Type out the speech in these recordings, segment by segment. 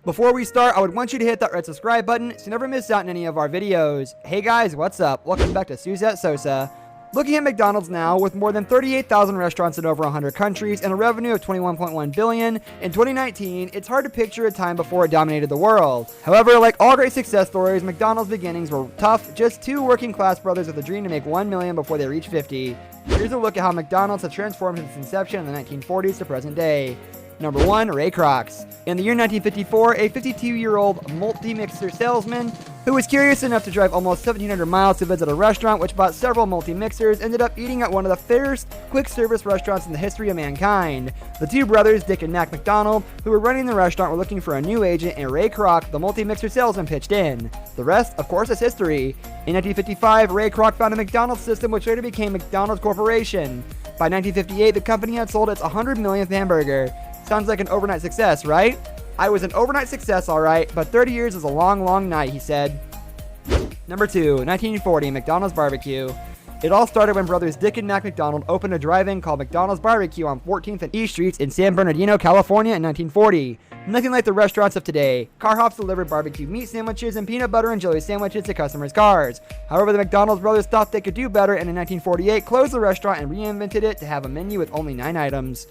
Before we start, I would want you to hit that red subscribe button so you never miss out on any of our videos. Hey guys, what's up? Welcome back to Suzette Sosa. Looking at McDonald's now, with more than 38,000 restaurants in over 100 countries and a revenue of $21.1 billion in 2019, it's hard to picture a time before it dominated the world. However, like all great success stories, McDonald's beginnings were tough. Just two working class brothers with a dream to make $1 million before they reach 50. Here's a look at how McDonald's has transformed since its inception in the 1940s to present day. Number 1, Ray Kroc. In the year 1954, a 52-year-old multi-mixer salesman who was curious enough to drive almost 1,700 miles to visit a restaurant which bought several multi-mixers ended up eating at one of the first quick-service restaurants in the history of mankind. The two brothers, Dick and Mac McDonald, who were running the restaurant, were looking for a new agent, and Ray Kroc, the multi-mixer salesman, pitched in. The rest, of course, is history. In 1955, Ray Kroc founded McDonald's system, which later became McDonald's Corporation. By 1958, the company had sold its 100 millionth hamburger. Sounds like an overnight success, right? I was an overnight success, alright, but 30 years is a long, long night, he said. Number 2, 1940, McDonald's BBQ. It all started when brothers Dick and Mac McDonald opened a drive-in called McDonald's BBQ on 14th and East Streets in San Bernardino, California in 1940. Nothing like the restaurants of today. Car hops delivered barbecue meat sandwiches and peanut butter and jelly sandwiches to customers' cars. However, the McDonald's brothers thought they could do better and in 1948 closed the restaurant and reinvented it to have a menu with only 9 items.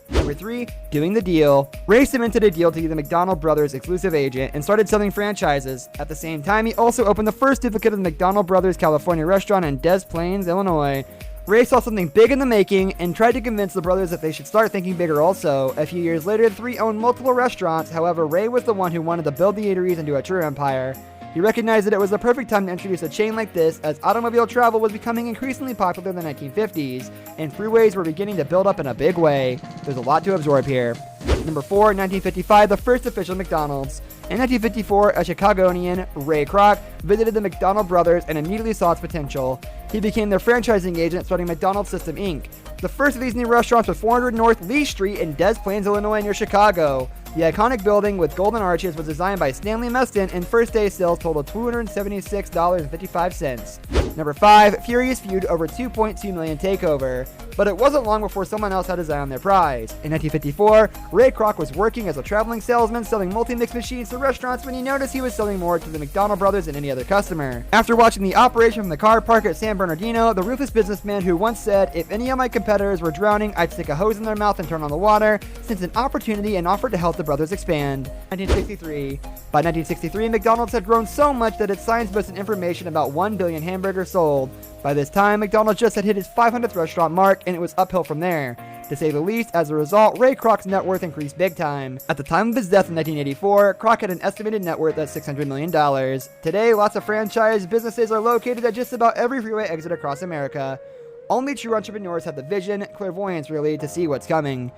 Number 3, doing the deal. Ray cemented a deal to be the McDonald brothers' exclusive agent and started selling franchises. At the same time, he also opened the first duplicate of the McDonald brothers' California restaurant in Des Plaines, Illinois. Ray saw something big in the making and tried to convince the brothers that they should start thinking bigger also. A few years later, the three owned multiple restaurants. However, Ray was the one who wanted to build the eateries into a true empire. He recognized that it was the perfect time to introduce a chain like this, as automobile travel was becoming increasingly popular in the 1950s, and freeways were beginning to build up in a big way. There's a lot to absorb here. Number 4, 1955, the first official McDonald's. In 1954, a Chicagonian, Ray Kroc, visited the McDonald brothers and immediately saw its potential. He became their franchising agent, starting McDonald's System, Inc. The first of these new restaurants was 400 North Lee Street in Des Plaines, Illinois, near Chicago. The iconic building with golden arches was designed by Stanley Meston, and first day sales totaled $276.55. Number 5, furious feud over $2.2 million Takeover. But it wasn't long before someone else had his eye on their prize. In 1954, Ray Kroc was working as a traveling salesman selling multi-mix machines to restaurants when he noticed he was selling more to the McDonald brothers than any other customer. After watching the operation from the car park at San Bernardino, the ruthless businessman who once said, "If any of my competitors were drowning, I'd stick a hose in their mouth and turn on the water," sensed an opportunity and offered to help the brothers expand. 1963. By 1963, McDonald's had grown so much that its signs boasted information about 1 billion hamburgers sold. By this time, McDonald's just had hit its 500th restaurant mark, and it was uphill from there. To say the least, as a result, Ray Kroc's net worth increased big time. At the time of his death in 1984, Kroc had an estimated net worth at $600 million. Today, lots of franchise businesses are located at just about every freeway exit across America. Only true entrepreneurs have the vision, clairvoyance really, to see what's coming.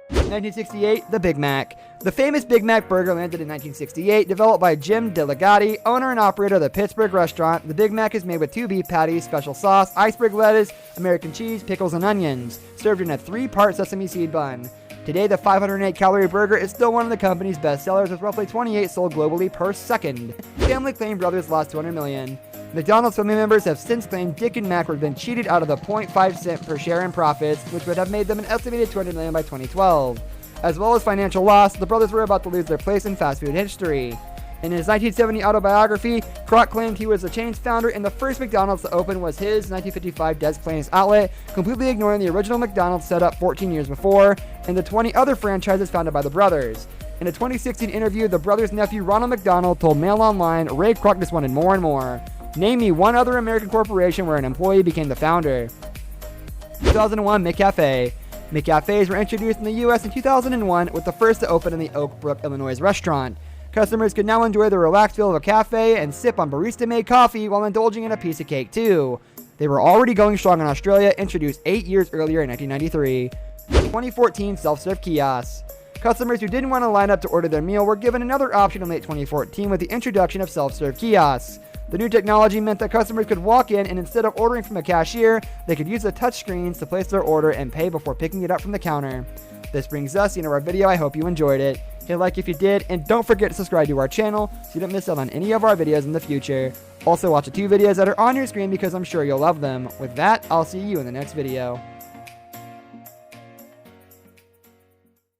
1968, the Big Mac. The famous Big Mac burger landed in 1968, developed by Jim DeLegatti, owner and operator of the Pittsburgh restaurant. The Big Mac is made with 2 beef patties, special sauce, iceberg lettuce, American cheese, pickles, and onions, served in a 3-part sesame seed bun. Today, the 508-calorie burger is still one of the company's best sellers, with roughly 28 sold globally per second. Family claimed brothers lost $200 million. McDonald's family members have since claimed Dick and Mac were been cheated out of the 0.5 cent per share in profits, which would have made them an estimated $200 million by 2012. As well as financial loss, the brothers were about to lose their place in fast food history. In his 1970 autobiography, Kroc claimed he was the chain's founder and the first McDonald's to open was his 1955 Des Plaines outlet, completely ignoring the original McDonald's set up 14 years before, and the 20 other franchises founded by the brothers. In a 2016 interview, the brothers' nephew Ronald McDonald told Mail Online Ray Kroc just wanted more and more. Name me one other American corporation where an employee became the founder. 2001, McCafe. McCafes were introduced in the U.S. in 2001, with the first to open in the Oak Brook, Illinois restaurant. Customers could now enjoy the relaxed feel of a cafe and sip on barista-made coffee while indulging in a piece of cake too. They were already going strong in Australia, introduced 8 years earlier in 1993. 2014, self-serve kiosks. Customers who didn't want to line up to order their meal were given another option in late 2014 with the introduction of self-serve kiosks. The new technology meant that customers could walk in and instead of ordering from a cashier, they could use the touch screens to place their order and pay before picking it up from the counter. This brings us to the end of our video. I hope you enjoyed it. Hit like if you did, and don't forget to subscribe to our channel so you don't miss out on any of our videos in the future. Also watch the 2 videos that are on your screen because I'm sure you'll love them. With that, I'll see you in the next video.